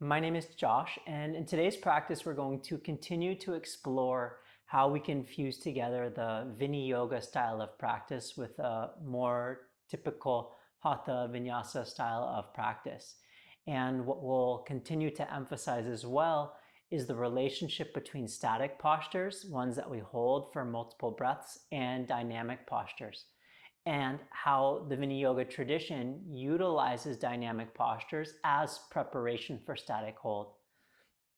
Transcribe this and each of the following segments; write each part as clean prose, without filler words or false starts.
My name is Josh, and in today's practice, we're going to continue to explore how we can fuse together the Viniyoga style of practice with a more typical Hatha Vinyasa style of practice. And what we'll continue to emphasize as well is the relationship between static postures, ones that we hold for multiple breaths, and dynamic postures, and how the Viniyoga tradition utilizes dynamic postures as preparation for static hold,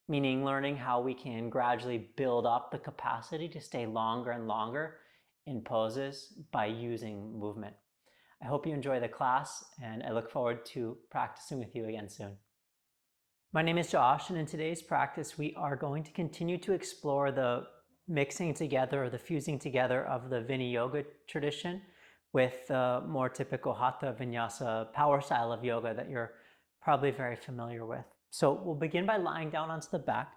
meaning learning how we can gradually build up the capacity to stay longer and longer in poses by using movement. I hope you enjoy the class, and I look forward to practicing with you again soon. My name is Josh, and in today's practice, we are going to continue to explore the mixing together or the fusing together of the Viniyoga tradition with the more typical Hatha Vinyasa power style of yoga that you're probably very familiar with. So we'll begin by lying down onto the back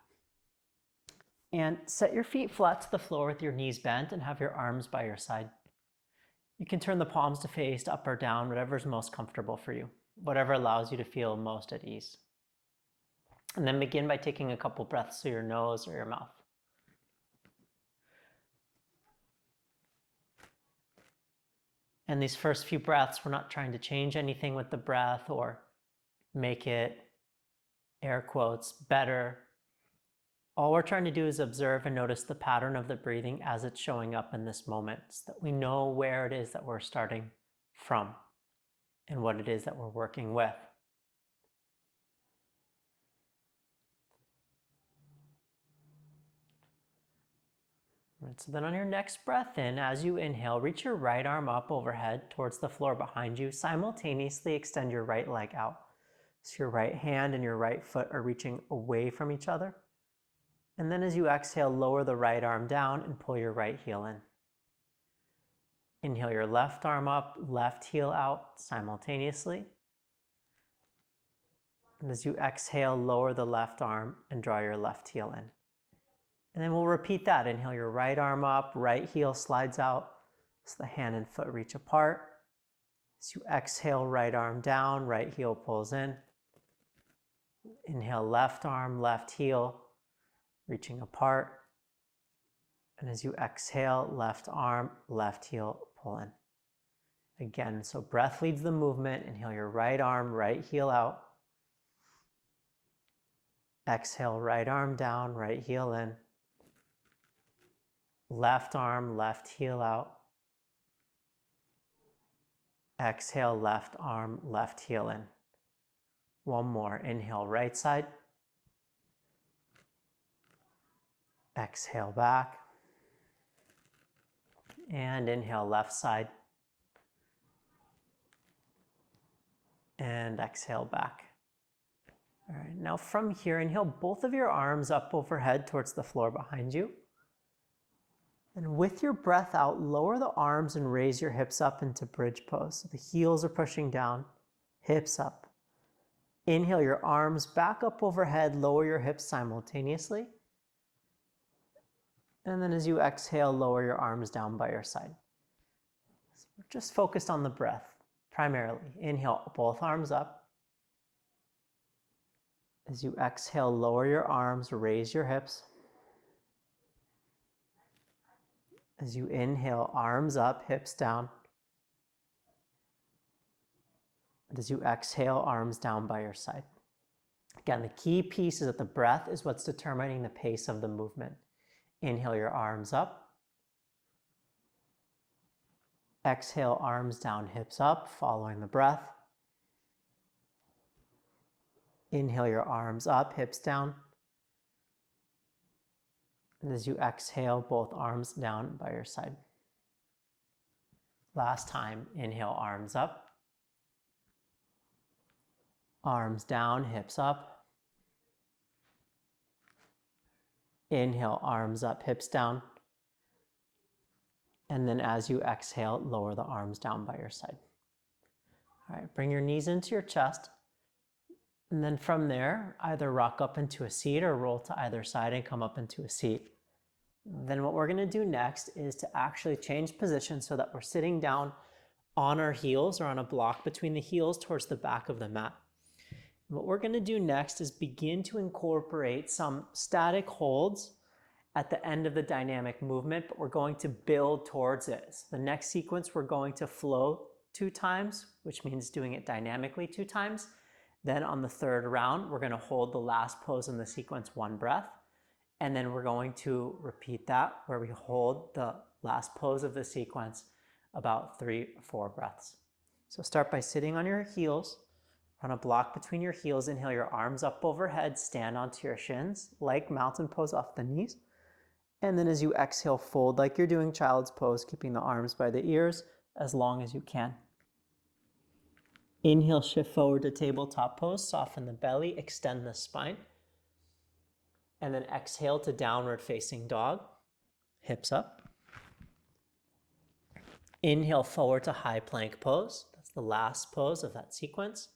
and set your feet flat to the floor with your knees bent and have your arms by your side. You can turn the palms to face up or down, whatever's most comfortable for you, whatever allows you to feel most at ease. And then begin by taking a couple breaths through your nose or your mouth. And these first few breaths, we're not trying to change anything with the breath or make it, air quotes, better. All we're trying to do is observe and notice the pattern of the breathing as it's showing up in this moment, so that we know where it is that we're starting from and what it is that we're working with. So then on your next breath in, as you inhale, reach your right arm up overhead towards the floor behind you. Simultaneously extend your right leg out. So your right hand and your right foot are reaching away from each other. And then as you exhale, lower the right arm down and pull your right heel in. Inhale your left arm up, left heel out simultaneously. And as you exhale, lower the left arm and draw your left heel in. And then we'll repeat that. Inhale your right arm up, right heel slides out, so the hand and foot reach apart. As you exhale, right arm down, right heel pulls in. Inhale, left arm, left heel, reaching apart. And as you exhale, left arm, left heel, pull in. Again, so breath leads the movement. Inhale your right arm, right heel out. Exhale, right arm down, right heel in. Left arm, left heel out. Exhale, left arm, left heel in. One more. Inhale, right side. Exhale back. And inhale, left side. And exhale back. All right, now from here, inhale both of your arms up overhead towards the floor behind you. And with your breath out, lower the arms and raise your hips up into bridge pose. So the heels are pushing down, hips up. Inhale your arms back up overhead, lower your hips simultaneously. And then as you exhale, lower your arms down by your side. So we're just focused on the breath, primarily. Inhale, both arms up. As you exhale, lower your arms, raise your hips. As you inhale, arms up, hips down. And as you exhale, arms down by your side. Again, the key piece is that the breath is what's determining the pace of the movement. Inhale your arms up. Exhale, arms down, hips up, following the breath. Inhale your arms up, hips down. And as you exhale, both arms down by your side. Last time, inhale, arms up. Arms down, hips up. Inhale, arms up, hips down. And then as you exhale, lower the arms down by your side. All right, bring your knees into your chest. And then from there, either rock up into a seat or roll to either side and come up into a seat. Then what we're going to do next is to actually change position so that we're sitting down on our heels or on a block between the heels towards the back of the mat. What we're going to do next is begin to incorporate some static holds at the end of the dynamic movement, but we're going to build towards it. So the next sequence, we're going to flow 2 times, which means doing it dynamically 2 times. Then on the third round, we're going to hold the last pose in the sequence 1 breath. And then we're going to repeat that where we hold the last pose of the sequence about 3 or 4 breaths. So start by sitting on your heels. Run a block between your heels. Inhale your arms up overhead. Stand onto your shins like mountain pose off the knees. And then as you exhale, fold like you're doing child's pose, keeping the arms by the ears as long as you can. Inhale, shift forward to tabletop pose. Soften the belly. Extend the spine. And then exhale to downward facing dog, hips up. Inhale forward to high plank pose. That's the last pose of that sequence.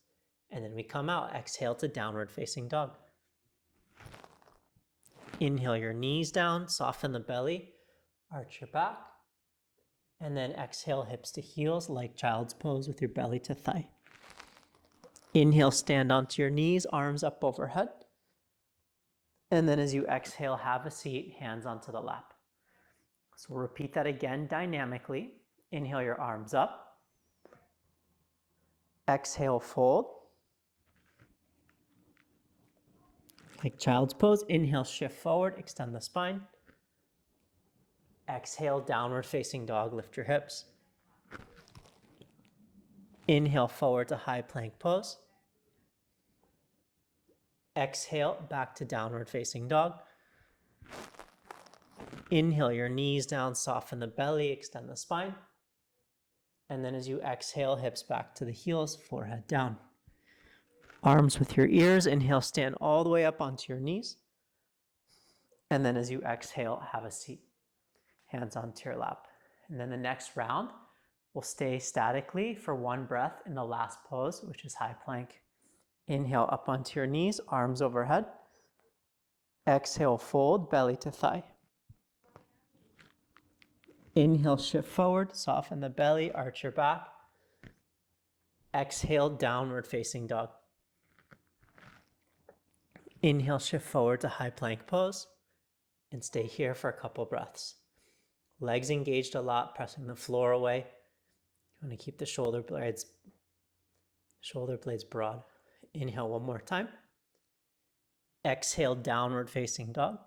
And then we come out, exhale to downward facing dog. Inhale your knees down, soften the belly, arch your back. And then exhale hips to heels like child's pose with your belly to thigh. Inhale, stand onto your knees, arms up overhead. And then as you exhale, have a seat, hands onto the lap. So we'll repeat that again dynamically. Inhale your arms up. Exhale, fold. Like child's pose. Inhale, shift forward, extend the spine. Exhale, downward facing dog, lift your hips. Inhale forward to high plank pose. Exhale, back to downward facing dog. Inhale your knees down, soften the belly, extend the spine. And then as you exhale, hips back to the heels, forehead down. Arms with your ears. Inhale, stand all the way up onto your knees. And then as you exhale, have a seat. Hands onto your lap. And then the next round, we'll stay statically for 1 breath in the last pose, which is high plank. Inhale up onto your knees, arms overhead. Exhale, fold, belly to thigh. Inhale, shift forward, soften the belly, arch your back. Exhale, downward facing dog. Inhale, shift forward to high plank pose and stay here for a couple breaths. Legs engaged a lot, pressing the floor away. You want to keep the shoulder blades broad. Inhale 1 more time. Exhale, downward facing dog.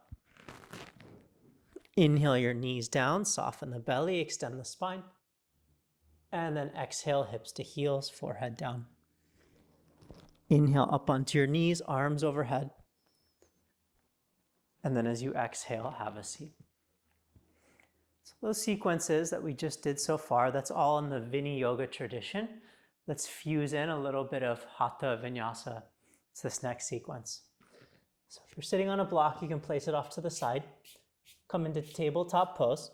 Inhale your knees down, soften the belly, extend the spine. And then exhale, hips to heels, forehead down. Inhale up onto your knees, arms overhead. And then as you exhale, have a seat. So those sequences that we just did so far, that's all in the Viniyoga tradition. Let's fuse in a little bit of Hatha Vinyasa to this next sequence. So if you're sitting on a block, you can place it off to the side. Come into tabletop pose.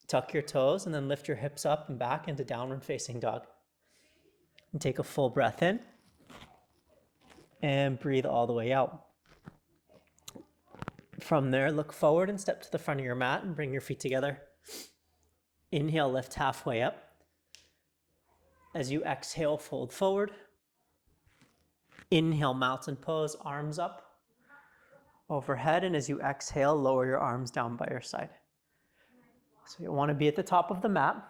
Tuck your toes and then lift your hips up and back into downward facing dog. And take a full breath in. And breathe all the way out. From there, look forward and step to the front of your mat and bring your feet together. Inhale, lift halfway up. As you exhale, fold forward. Inhale, mountain pose, arms up overhead. And as you exhale, lower your arms down by your side. So you want to be at the top of the mat.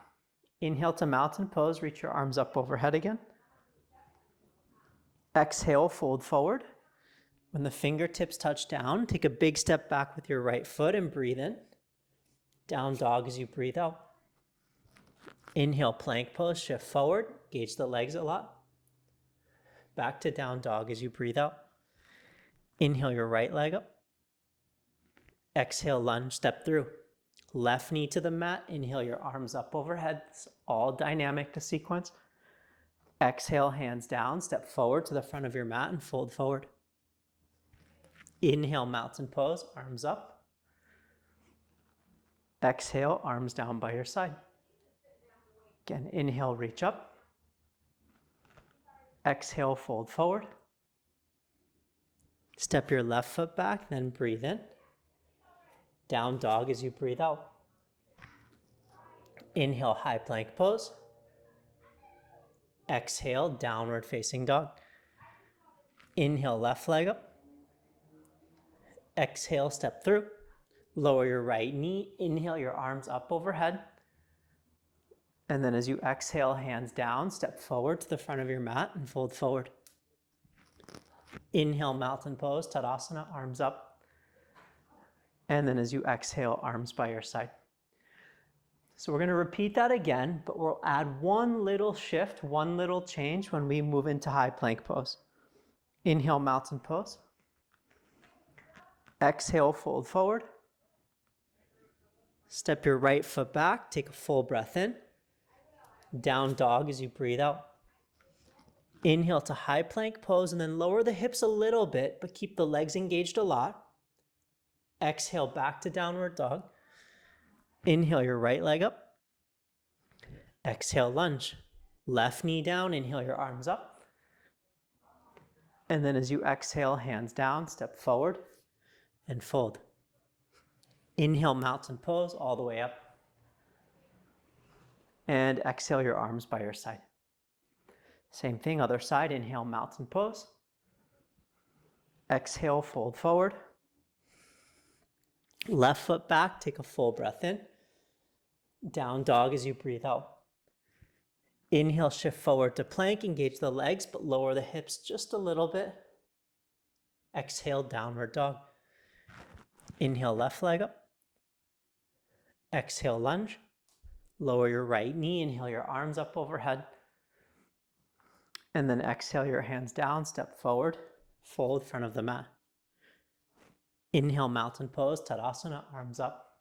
Inhale to mountain pose, reach your arms up overhead again. Exhale, fold forward. When the fingertips touch down, take a big step back with your right foot and breathe in. Down dog as you breathe out. Inhale, plank pose, shift forward, gauge the legs a lot. Back to down dog as you breathe out. Inhale your right leg up. Exhale, lunge, step through. Left knee to the mat, inhale your arms up overhead. It's all dynamic to sequence. Exhale, hands down, step forward to the front of your mat and fold forward. Inhale, mountain pose, arms up. Exhale, arms down by your side. Again, inhale, reach up. Exhale, fold forward. Step your left foot back, then breathe in. Down dog as you breathe out. Inhale, high plank pose. Exhale, downward facing dog. Inhale, left leg up. Exhale, step through. Lower your right knee. Inhale, your arms up overhead. And then as you exhale, hands down, step forward to the front of your mat and fold forward. Inhale, mountain pose, Tadasana, arms up. And then as you exhale, arms by your side. So we're going to repeat that again, but we'll add one little shift, one little change when we move into high plank pose. Inhale, mountain pose. Exhale, fold forward. Step your right foot back, take a full breath in. Down dog as you breathe out. Inhale to high plank pose and then lower the hips a little bit, but keep the legs engaged a lot. Exhale back to downward dog. Inhale your right leg up. Exhale, lunge. Left knee down, inhale your arms up. And then as you exhale, hands down, step forward and fold. Inhale, mountain pose all the way up. And exhale your arms by your side. Same thing, other side. Inhale, mountain pose. Exhale, fold forward. Left foot back, take a full breath in. Down dog as you breathe out. Inhale, shift forward to plank, engage the legs, but lower the hips just a little bit. Exhale, downward dog. Inhale, left leg up. Exhale, lunge. Lower your right knee, inhale your arms up overhead. And then exhale your hands down, step forward, fold front of the mat. Inhale, mountain pose, Tadasana, arms up.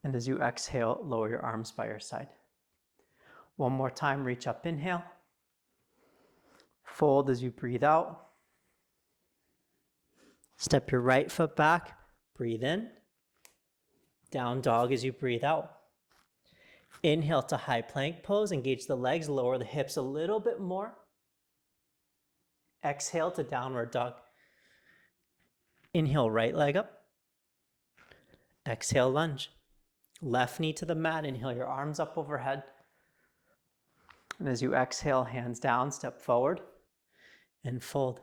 And as you exhale, lower your arms by your side. One more time, reach up, inhale. Fold as you breathe out. Step your right foot back, breathe in. Down dog as you breathe out. Inhale to high plank pose, engage the legs, lower the hips a little bit more. Exhale to downward dog. Inhale, right leg up. Exhale, lunge. Left knee to the mat, inhale your arms up overhead. And as you exhale, hands down, step forward and fold.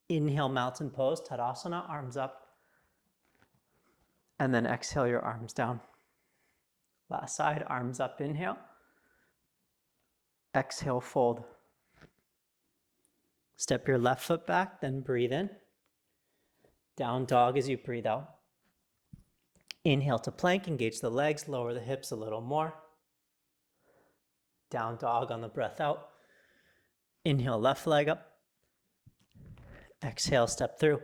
Inhale, mountain pose, Tadasana, arms up. And then exhale your arms down. Last side, arms up, inhale. Exhale, fold. Step your left foot back, then breathe in. Down dog as you breathe out. Inhale to plank, engage the legs, lower the hips a little more. Down dog on the breath out. Inhale, left leg up. Exhale, step through.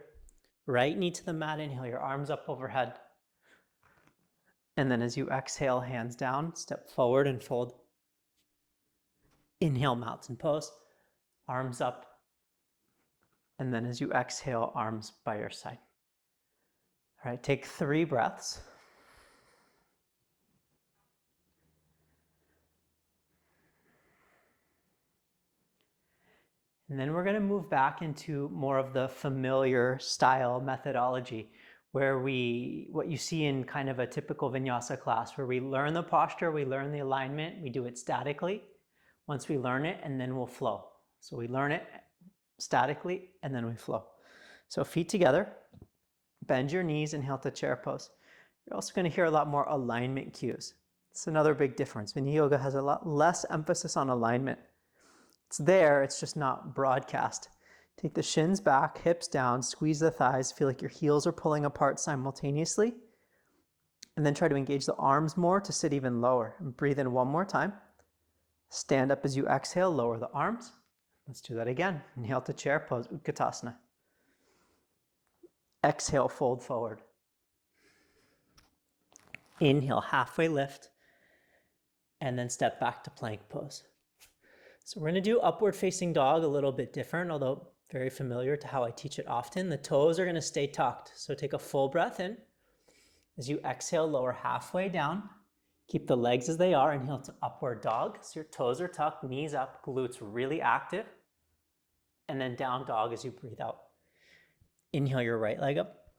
Right knee to the mat, inhale your arms up overhead. And then as you exhale, hands down, step forward and fold. Inhale, mountain pose, arms up. And then as you exhale, arms by your side. All right, take 3 breaths. And then we're going to move back into more of the familiar style methodology, where what you see in kind of a typical vinyasa class, where we learn the posture, we learn the alignment, we do it statically. Once we learn it, and then we'll flow. So we learn it statically, and then we flow. So feet together, bend your knees, inhale to chair pose. You're also going to hear a lot more alignment cues. It's another big difference. Viniyoga has a lot less emphasis on alignment. It's there, it's just not broadcast. Take the shins back, hips down, squeeze the thighs, feel like your heels are pulling apart simultaneously. And then try to engage the arms more to sit even lower. And breathe in one more time. Stand up as you exhale, lower the arms. Let's do that again. Inhale to chair pose, Utkatasana. Exhale, fold forward. Inhale, halfway lift. And then step back to plank pose. So we're going to do upward facing dog a little bit different, although very familiar to how I teach it often. The toes are going to stay tucked. So take a full breath in. As you exhale, lower halfway down. Keep the legs as they are. Inhale to upward dog. So your toes are tucked, knees up, glutes really active. And then down dog as you breathe out. Inhale your right leg up.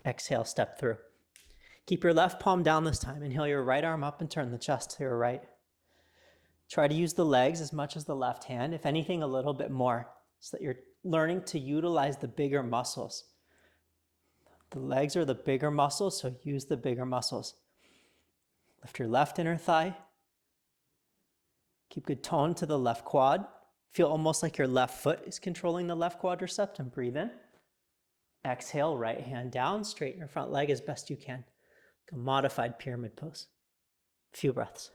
Exhale, step through. Keep your left palm down this time. Inhale your right arm up and turn the chest to your right. Try to use the legs as much as the left hand, if anything, a little bit more, so that you're learning to utilize the bigger muscles. The legs are the bigger muscles, so use the bigger muscles. Lift your left inner thigh. Keep good tone to the left quad. Feel almost like your left foot is controlling the left quadricep, and breathe in. Exhale, right hand down, straighten your front leg as best you can. A modified pyramid pose. A few breaths.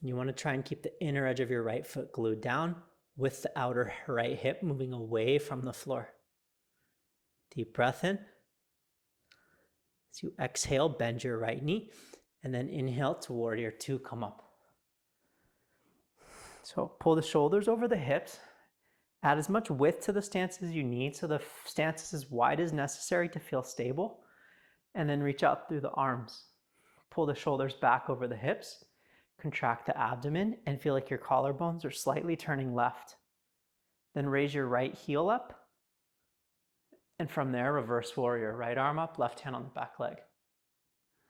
You want to try and keep the inner edge of your right foot glued down with the outer right hip moving away from the floor. Deep breath in. As you exhale, bend your right knee, and then inhale to warrior two, come up. So pull the shoulders over the hips. Add as much width to the stance as you need, so the stance is as wide as necessary to feel stable. And then reach out through the arms. Pull the shoulders back over the hips. Contract the abdomen and feel like your collarbones are slightly turning left. Then raise your right heel up. And from there, reverse warrior. Right arm up, left hand on the back leg.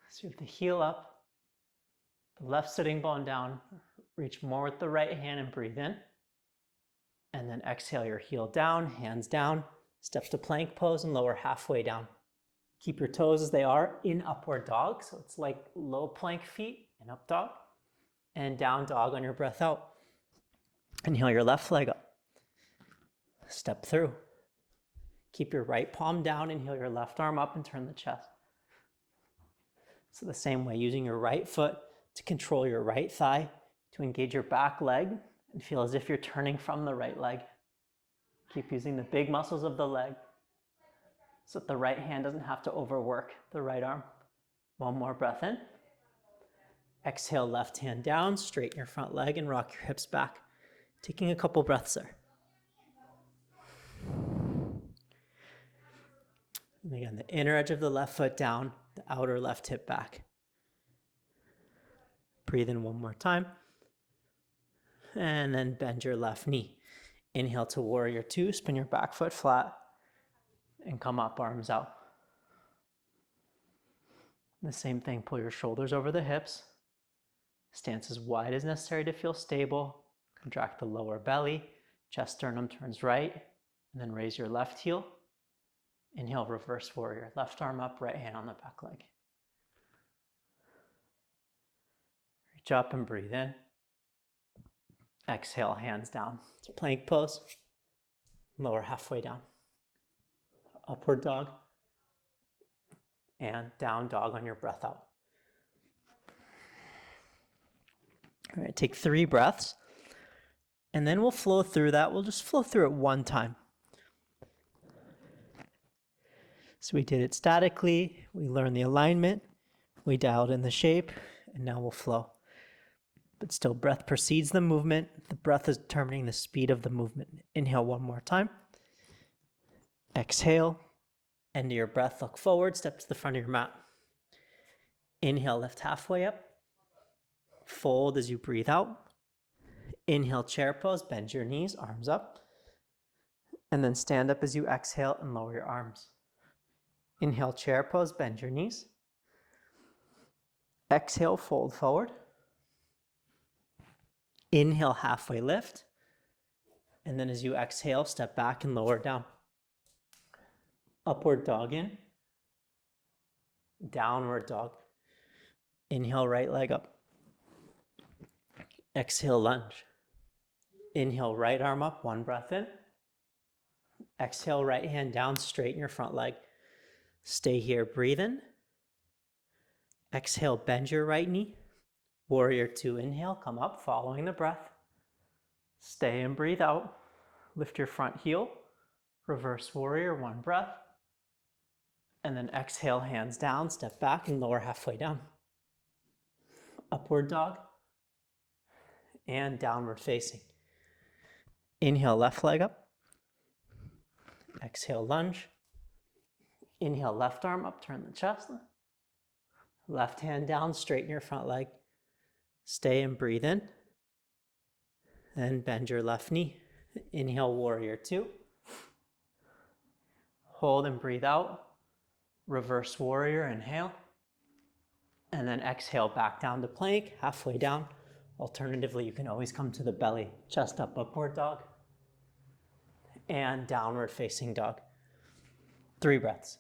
So you have the heel up, the left sitting bone down. Reach more with the right hand and breathe in. And then exhale your heel down, hands down. Step to plank pose and lower halfway down. Keep your toes as they are in upward dog. So it's like low plank feet in up dog. And down dog on your breath out. Inhale your left leg up. Step through. Keep your right palm down, inhale your left arm up and turn the chest. So the same way, using your right foot to control your right thigh, to engage your back leg and feel as if you're turning from the right leg. Keep using the big muscles of the leg so that the right hand doesn't have to overwork the right arm. One more breath in. Exhale, left hand down, straighten your front leg and rock your hips back. Taking a couple breaths there. And again, the inner edge of the left foot down, the outer left hip back. Breathe in one more time. And then bend your left knee. Inhale to warrior two, spin your back foot flat, and come up, arms out. The same thing, pull your shoulders over the hips. Stance as wide as necessary to feel stable. Contract the lower belly, chest sternum turns right, and then raise your left heel. Inhale, reverse warrior. Left arm up, right hand on the back leg. Reach up and breathe in. Exhale, hands down. It's a plank pose. Lower halfway down. Upward dog. And down dog on your breath out. All right, take 3 breaths. And then we'll flow through that. We'll just flow through it one time. So we did it statically. We learned the alignment. We dialed in the shape. And now we'll flow. But still, breath precedes the movement. The breath is determining the speed of the movement. Inhale one more time. Exhale. End of your breath, look forward, step to the front of your mat. Inhale, lift halfway up. Fold as you breathe out. Inhale, chair pose, bend your knees, arms up. And then stand up as you exhale and lower your arms. Inhale, chair pose, bend your knees. Exhale, fold forward. Inhale, halfway lift. And then as you exhale, step back and lower down. Upward dog in. Downward dog. Inhale, right leg up. Exhale, lunge. Inhale, right arm up, one breath in. Exhale, right hand down, straighten your front leg. Stay here, breathe in. Exhale, bend your right knee. Warrior two, inhale, come up, following the breath. Stay and breathe out. Lift your front heel. Reverse warrior, one breath. And then exhale, hands down, step back and lower halfway down. Upward dog. And downward facing. Inhale, left leg up. Exhale, lunge. Inhale, left arm up, turn the chest. Left hand down, straighten your front leg. Stay and breathe in. Then bend your left knee. Inhale, warrior two. Hold and breathe out. Reverse warrior, inhale. And then exhale back down to plank, halfway down. Alternatively, you can always come to the belly, chest up, upward dog, and downward facing dog. 3 breaths.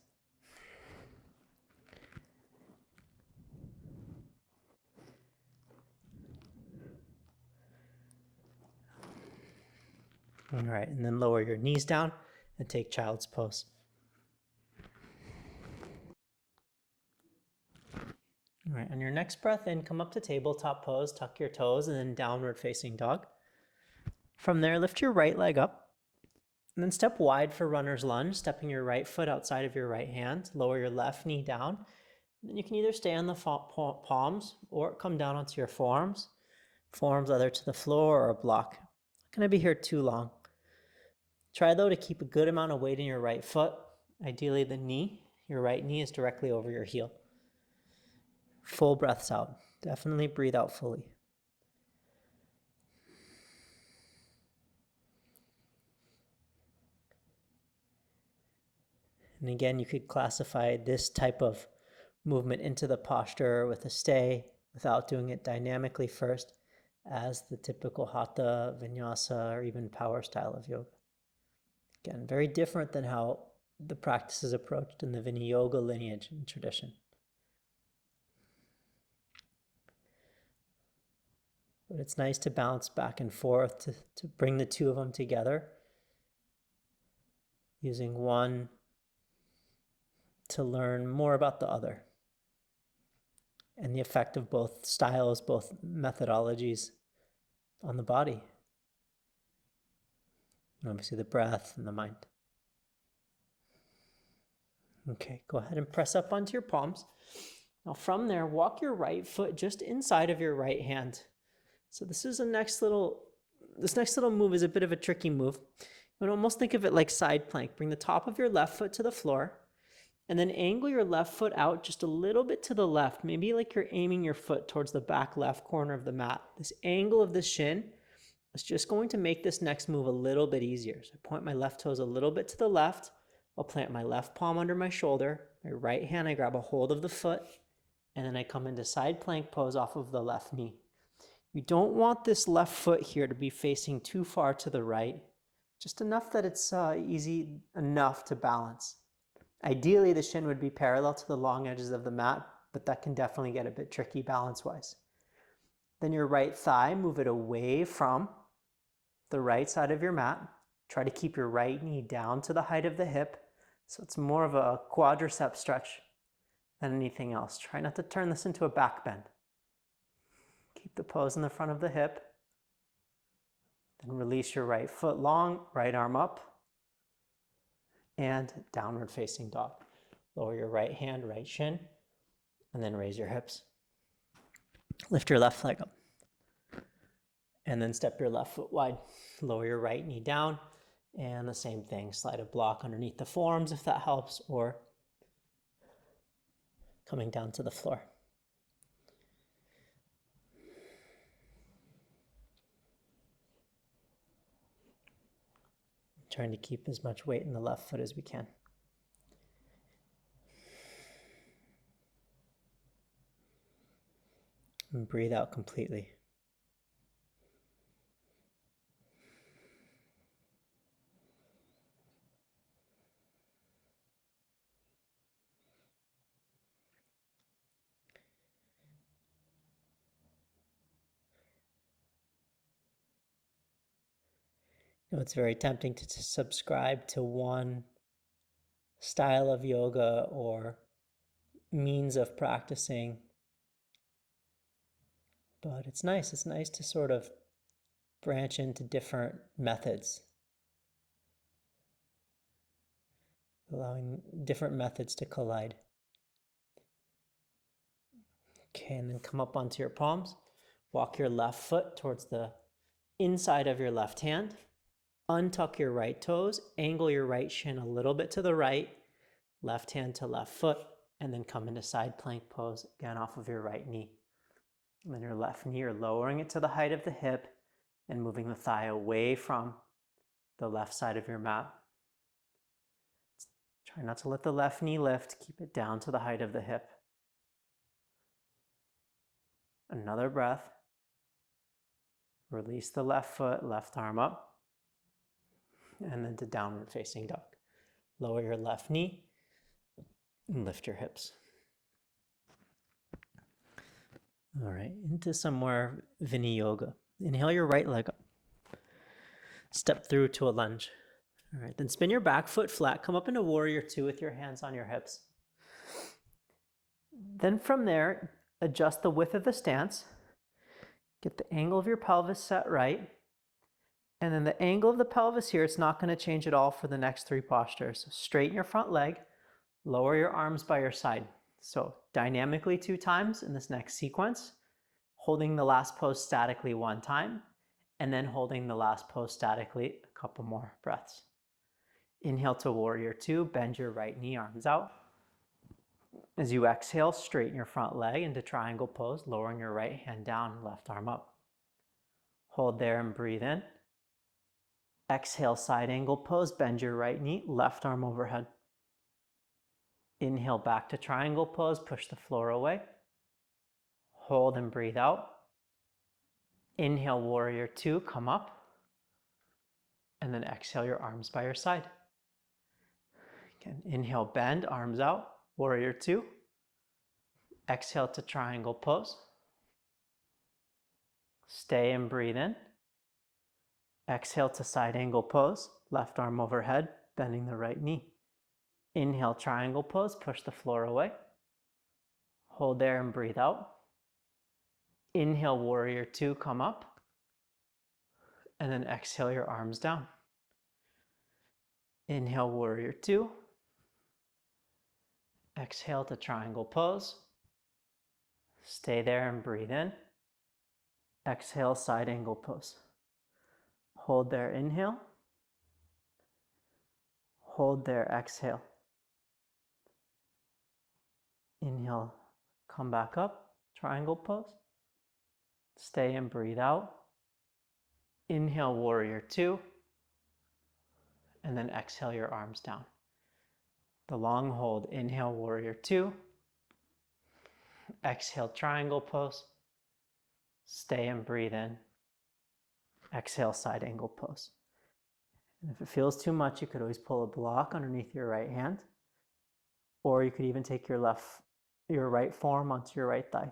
All right, and then lower your knees down and take child's pose. All right, on your next breath in, come up to tabletop pose, tuck your toes, and then downward facing dog. From there, lift your right leg up, and then step wide for runner's lunge, stepping your right foot outside of your right hand. Lower your left knee down. And then you can either stay on the palms or come down onto your forearms. Forearms either to the floor or a block. Not going to be here too long. Try though to keep a good amount of weight in your right foot. Ideally the knee. Your right knee is directly over your heel. Full breaths out. Definitely breathe out fully. And again, you could classify this type of movement into the posture with a stay without doing it dynamically first as the typical Hatha, Vinyasa, or even power style of yoga. Again, very different than how the practice is approached in the Viniyoga lineage and tradition. But it's nice to bounce back and forth to bring the two of them together, using one to learn more about the other and the effect of both styles, both methodologies on the body. And obviously the breath and the mind. Okay, go ahead and press up onto your palms. Now from there, walk your right foot just inside of your right hand. So this next little move is a bit of a tricky move. You would almost think of it like side plank. Bring the top of your left foot to the floor, and then angle your left foot out just a little bit to the left, maybe like you're aiming your foot towards the back left corner of the mat. This angle of the shin is just going to make this next move a little bit easier. So I point my left toes a little bit to the left. I'll plant my left palm under my shoulder. My right hand, I grab a hold of the foot, and then I come into side plank pose off of the left knee. You don't want this left foot here to be facing too far to the right, just enough that it's easy enough to balance. Ideally, the shin would be parallel to the long edges of the mat, but that can definitely get a bit tricky balance-wise. Then your right thigh, move it away from the right side of your mat. Try to keep your right knee down to the height of the hip, so it's more of a quadricep stretch than anything else. Try not to turn this into a back bend. Keep the pose in the front of the hip. Then release your right foot long, right arm up, and downward facing dog. Lower your right hand, right shin, and then raise your hips. Lift your left leg up. And then step your left foot wide. Lower your right knee down, and the same thing. Slide a block underneath the forearms if that helps, or coming down to the floor. Trying to keep as much weight in the left foot as we can. And breathe out completely. You know, it's very tempting to subscribe to one style of yoga or means of practicing. But it's nice to sort of branch into different methods, allowing different methods to collide. Okay, and then come up onto your palms. Walk your left foot towards the inside of your left hand. Untuck your right toes, angle your right shin a little bit to the right, left hand to left foot, and then come into side plank pose, again off of your right knee. And then your left knee, you're lowering it to the height of the hip and moving the thigh away from the left side of your mat. Try not to let the left knee lift, keep it down to the height of the hip. Another breath. Release the left foot, left arm up, and then to downward facing dog. Lower your left knee and lift your hips. All right, into some more Viniyoga. Inhale your right leg up. Step through to a lunge. All right, then spin your back foot flat. Come up into warrior two with your hands on your hips. Then from there, adjust the width of the stance. Get the angle of your pelvis set right. And then the angle of the pelvis here, it's not going to change at all for the next three postures. So straighten your front leg, lower your arms by your side. So dynamically 2 times in this next sequence, holding the last pose statically 1 time, and then holding the last pose statically a couple more breaths. Inhale to warrior two, bend your right knee, arms out. As you exhale, straighten your front leg into triangle pose, lowering your right hand down, left arm up. Hold there and breathe in. Exhale, side angle pose, bend your right knee, left arm overhead. Inhale back to triangle pose, push the floor away. Hold and breathe out. Inhale, warrior two, come up. And then exhale your arms by your side. Again, inhale, bend, arms out, warrior two. Exhale to triangle pose. Stay and breathe in. Exhale to side angle pose, left arm overhead, bending the right knee. Inhale, triangle pose, push the floor away. Hold there and breathe out. Inhale, warrior two, come up. And then exhale your arms down. Inhale, warrior two. Exhale to triangle pose. Stay there and breathe in. Exhale, side angle pose. Hold there, inhale. Hold there, exhale. Inhale, come back up, triangle pose. Stay and breathe out. Inhale, warrior two. And then exhale your arms down. The long hold, inhale, warrior two. Exhale, triangle pose. Stay and breathe in. Exhale, side angle pose. And if it feels too much, you could always pull a block underneath your right hand, or you could even take your right forearm onto your right thigh.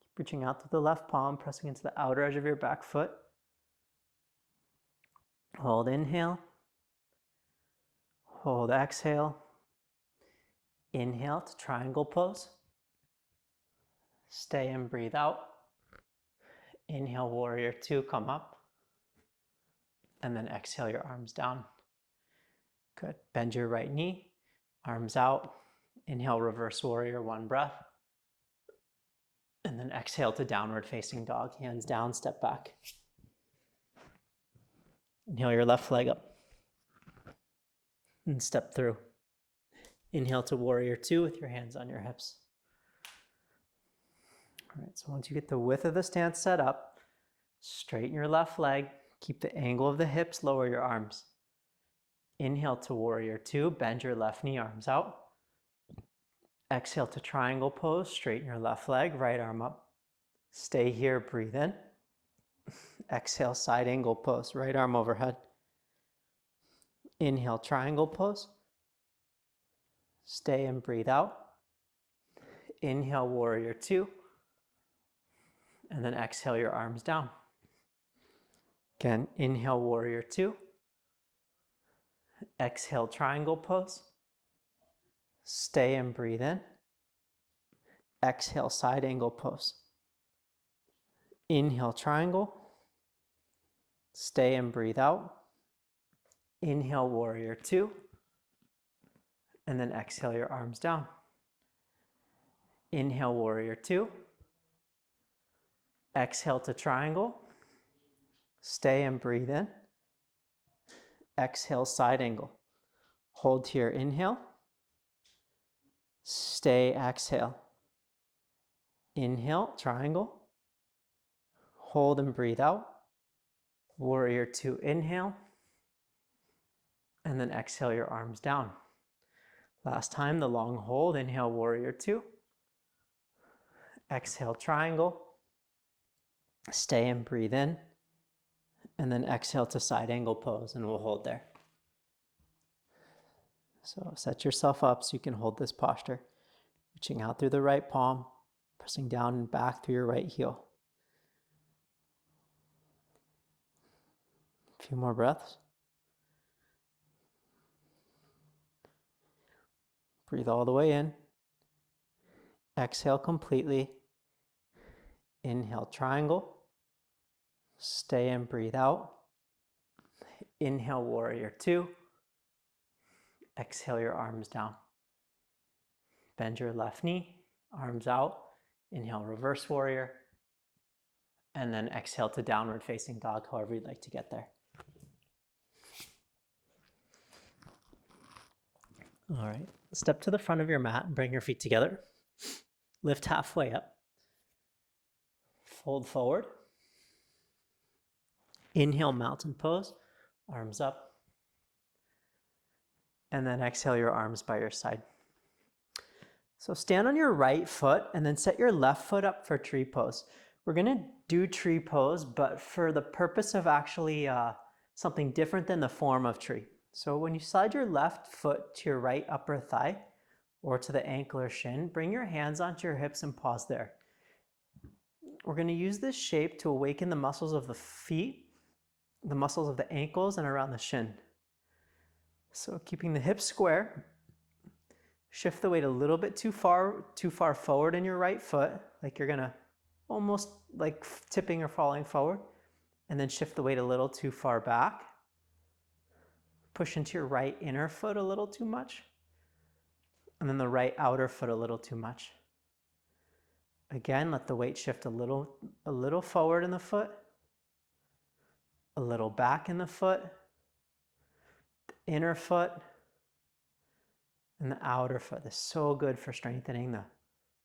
Keep reaching out to the left palm, pressing into the outer edge of your back foot. Hold, inhale. Hold, exhale. Inhale to triangle pose. Stay and breathe out. Inhale, warrior two, come up. And then exhale your arms down. Good. Bend your right knee, arms out. Inhale, reverse warrior, 1 breath. And then exhale to downward facing dog, hands down, step back. Inhale your left leg up. And step through. Inhale to warrior two with your hands on your hips. All right, so once you get the width of the stance set up, straighten your left leg, keep the angle of the hips, lower your arms. Inhale to warrior two, bend your left knee, arms out. Exhale to triangle pose, straighten your left leg, right arm up. Stay here, breathe in. Exhale, side angle pose, right arm overhead. Inhale, triangle pose. Stay and breathe out. Inhale, warrior two. And then exhale your arms down. Again, inhale, warrior two. Exhale, triangle pose. Stay and breathe in. Exhale, side angle pose. Inhale, triangle. Stay and breathe out. Inhale, warrior two. And then exhale your arms down. Inhale, warrior two. Exhale to triangle. Stay and breathe in. Exhale, side angle. Hold here, inhale. Stay, exhale. Inhale, triangle. Hold and breathe out. Warrior two, inhale. And then exhale your arms down. Last time, the long hold. Inhale, warrior two. Exhale, triangle. Stay and breathe in. And then exhale to side angle pose, and we'll hold there. So set yourself up so you can hold this posture. Reaching out through the right palm, pressing down and back through your right heel. A few more breaths. Breathe all the way in. Exhale completely. Inhale, triangle. Stay and breathe out. Inhale, warrior two. Exhale your arms down. Bend your left knee, arms out. Inhale, reverse warrior. And then exhale to downward facing dog, however you'd like to get there. All right, step to the front of your mat and bring your feet together. Lift halfway up. Fold forward. Inhale, mountain pose, arms up. And then exhale your arms by your side. So stand on your right foot and then set your left foot up for tree pose. We're gonna do tree pose, but for the purpose of actually something different than the form of tree. So when you slide your left foot to your right upper thigh or to the ankle or shin, bring your hands onto your hips and pause there. We're gonna use this shape to awaken the muscles of the feet, the muscles of the ankles, and around the shin. So keeping the hips square, shift the weight a little bit too far forward in your right foot, like you're gonna almost like tipping or falling forward, and then shift the weight a little too far back. Push into your right inner foot a little too much, and then the right outer foot a little too much. Again, let the weight shift a little forward in the foot, a little back in the foot, the inner foot, and the outer foot. This is so good for strengthening the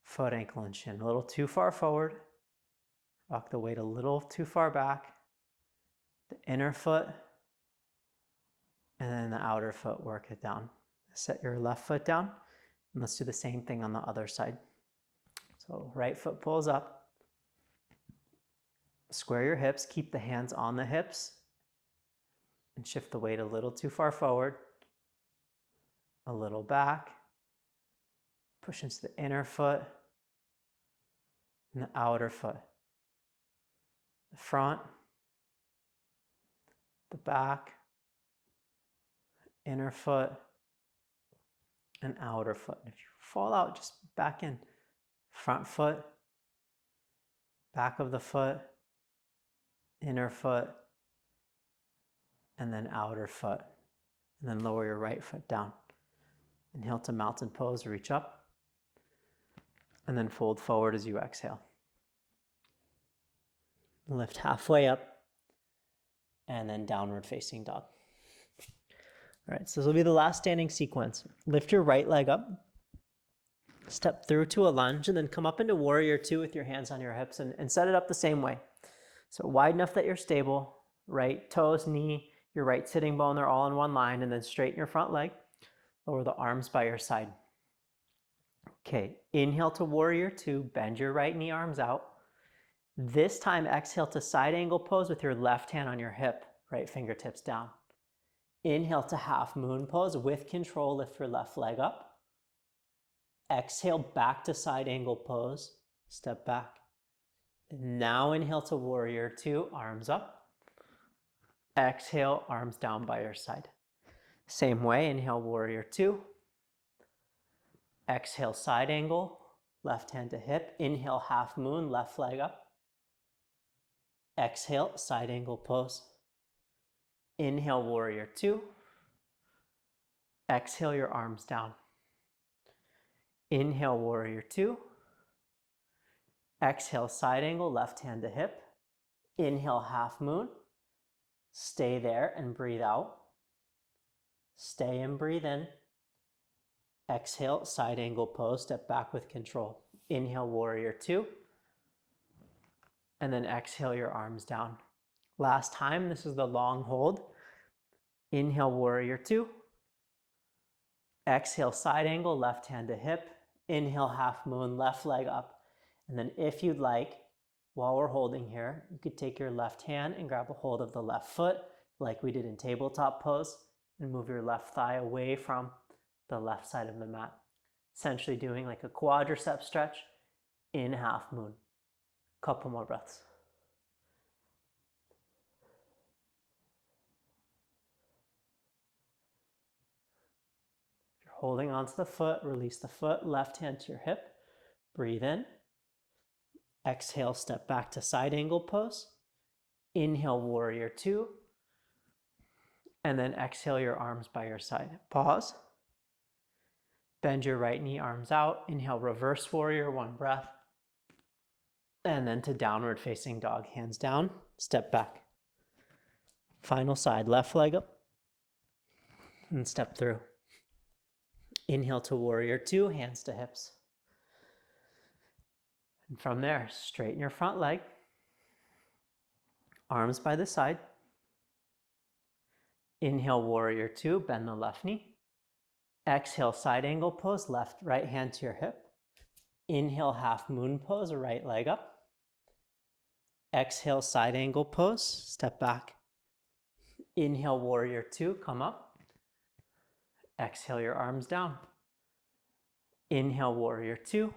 foot, ankle, and shin. A little too far forward, rock the weight a little too far back, the inner foot, and then the outer foot, work it down. Set your left foot down, and let's do the same thing on the other side. So right foot pulls up, square your hips, keep the hands on the hips, and shift the weight a little too far forward, a little back, push into the inner foot, and the outer foot. The front, the back, inner foot, and outer foot. If you fall out, just back in. Front foot, back of the foot, inner foot, and then outer foot. And then lower your right foot down. Inhale to mountain pose, reach up, and then fold forward as you exhale. Lift halfway up, and then downward facing dog. All right, so this will be the last standing sequence. Lift your right leg up, step through to a lunge, and then come up into warrior two with your hands on your hips and set it up the same way. So wide enough that you're stable, right toes, knee, your right sitting bone, they're all in one line, and then straighten your front leg. Lower the arms by your side. Okay, inhale to warrior two, bend your right knee, arms out. This time, exhale to side angle pose with your left hand on your hip, right fingertips down. Inhale to half moon pose with control, lift your left leg up. Exhale back to side angle pose, step back. Now inhale to warrior two, arms up. Exhale, arms down by your side. Same way, inhale warrior two. Exhale side angle, left hand to hip. Inhale half moon, left leg up. Exhale side angle pose. Inhale warrior two. Exhale your arms down. Inhale warrior two. Exhale side angle, left hand to hip. Inhale half moon. Stay there and breathe out. Stay and breathe in. Exhale, side angle pose, step back with control. Inhale, warrior two. And then exhale your arms down. Last time, this is the long hold. Inhale, warrior two. Exhale, side angle, left hand to hip. Inhale, half moon, left leg up. And then if you'd like, While we're holding here, you could take your left hand and grab a hold of the left foot like we did in tabletop pose and move your left thigh away from the left side of the mat. Essentially doing like a quadricep stretch in half moon. Couple more breaths. If you're holding onto the foot, release the foot, left hand to your hip. Breathe in. Exhale, step back to side angle pose. Inhale, warrior two. And then exhale your arms by your side. Pause. Bend your right knee, arms out. Inhale, reverse warrior, one breath. And then to downward facing dog, hands down, step back. Final side, left leg up. And step through. Inhale to warrior two, hands to hips. And from there, straighten your front leg. Arms by the side. Inhale, warrior two, bend the left knee. Exhale, side angle pose, right hand to your hip. Inhale, half moon pose, right leg up. Exhale, side angle pose, step back. Inhale, warrior two, come up. Exhale your arms down. Inhale, warrior two.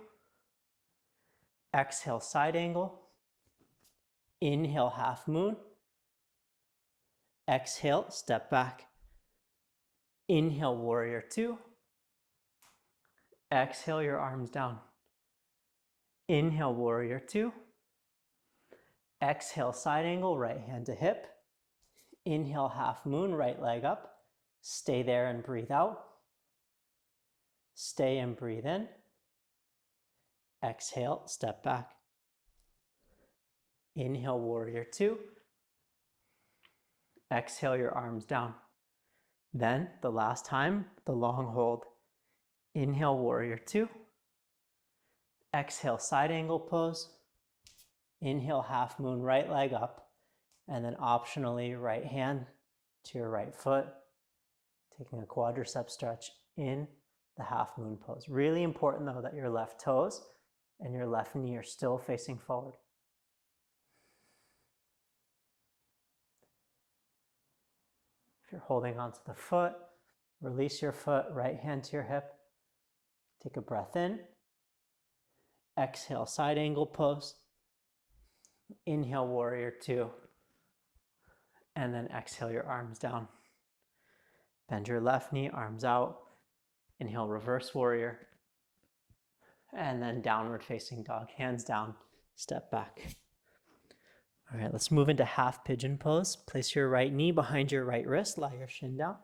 Exhale, side angle. Inhale, half moon. Exhale, step back. Inhale, warrior two. Exhale your arms down. Inhale, warrior two. Exhale, side angle, right hand to hip. Inhale, half moon, right leg up. Stay there and breathe out. Stay and breathe in. Exhale, step back. Inhale, warrior two. Exhale your arms down. Then, the last time, the long hold. Inhale, warrior two. Exhale, side angle pose. Inhale, half moon, right leg up. And then optionally, right hand to your right foot. Taking a quadricep stretch in the half moon pose. Really important though that your left toes and your left knee are still facing forward. If you're holding onto the foot, release your foot, right hand to your hip. Take a breath in. Exhale, side angle pose. Inhale, warrior two. And then exhale your arms down. Bend your left knee, arms out. Inhale, reverse warrior. And then downward facing dog, hands down, step back. All right, let's move into half pigeon pose. Place your right knee behind your right wrist, lie your shin down.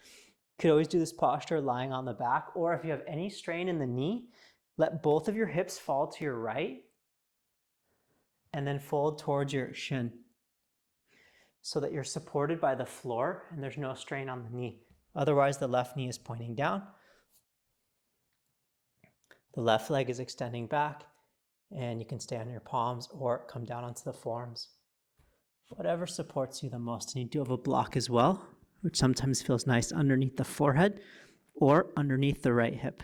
You could always do this posture lying on the back, or if you have any strain in the knee, let both of your hips fall to your right and then fold towards your shin so that you're supported by the floor and there's no strain on the knee. Otherwise, the left knee is pointing down. The left leg is extending back, and you can stay on your palms or come down onto the forearms. Whatever supports you the most. And you do have a block as well, which sometimes feels nice underneath the forehead or underneath the right hip.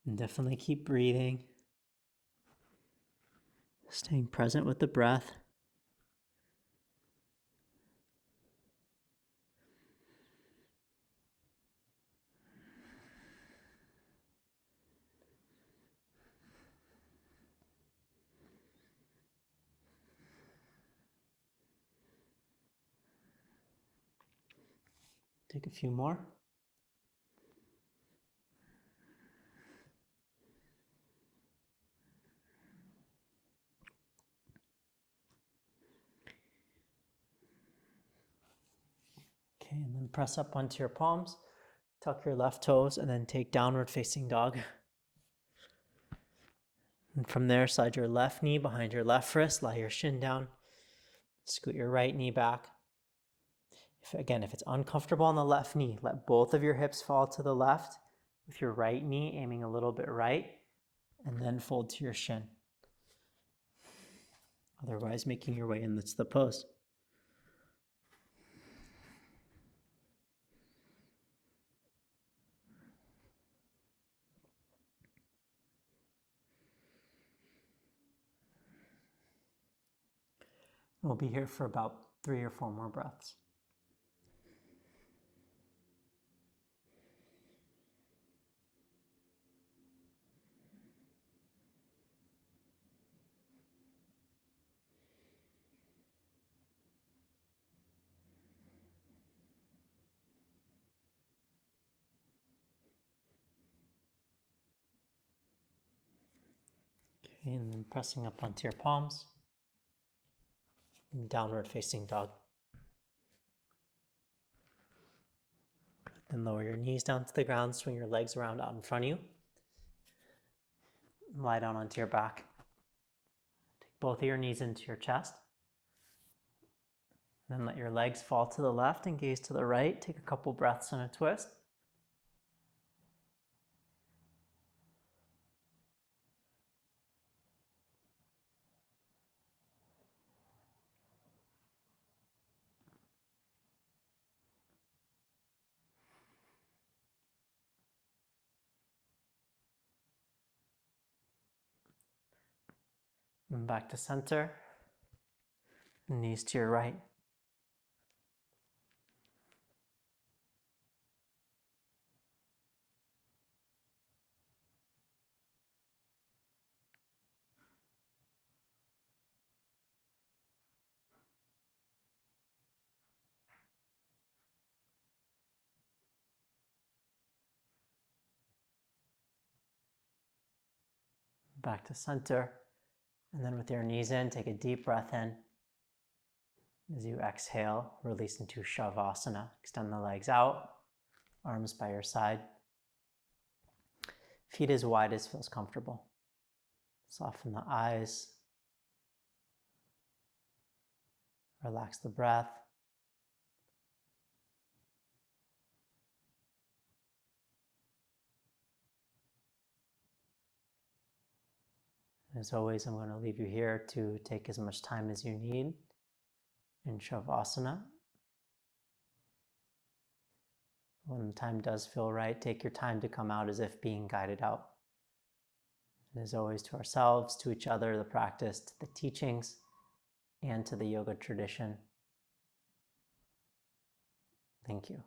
And definitely keep breathing, staying present with the breath. Take a few more. Okay, and then press up onto your palms, tuck your left toes, and then take downward facing dog. And from there, slide your left knee behind your left wrist, lie your shin down, scoot your right knee back. If it's uncomfortable on the left knee, let both of your hips fall to the left with your right knee aiming a little bit right, and then fold to your shin. Otherwise, making your way into the pose. We'll be here for about 3 or 4 more breaths. Okay, and then pressing up onto your palms. Downward facing dog. Then lower your knees down to the ground, swing your legs around out in front of you. Lie down onto your back. Take both of your knees into your chest. Then let your legs fall to the left and gaze to the right. Take a couple breaths in a twist. And back to center. Knees to your right. Back to center. And then with your knees in, take a deep breath in. As you exhale, release into Savasana. Extend the legs out, arms by your side. Feet as wide as feels comfortable. Soften the eyes. Relax the breath. As always, I'm going to leave you here to take as much time as you need in Savasana. When the time does feel right, take your time to come out as if being guided out. And as always, to ourselves, to each other, the practice, to the teachings, and to the yoga tradition. Thank you.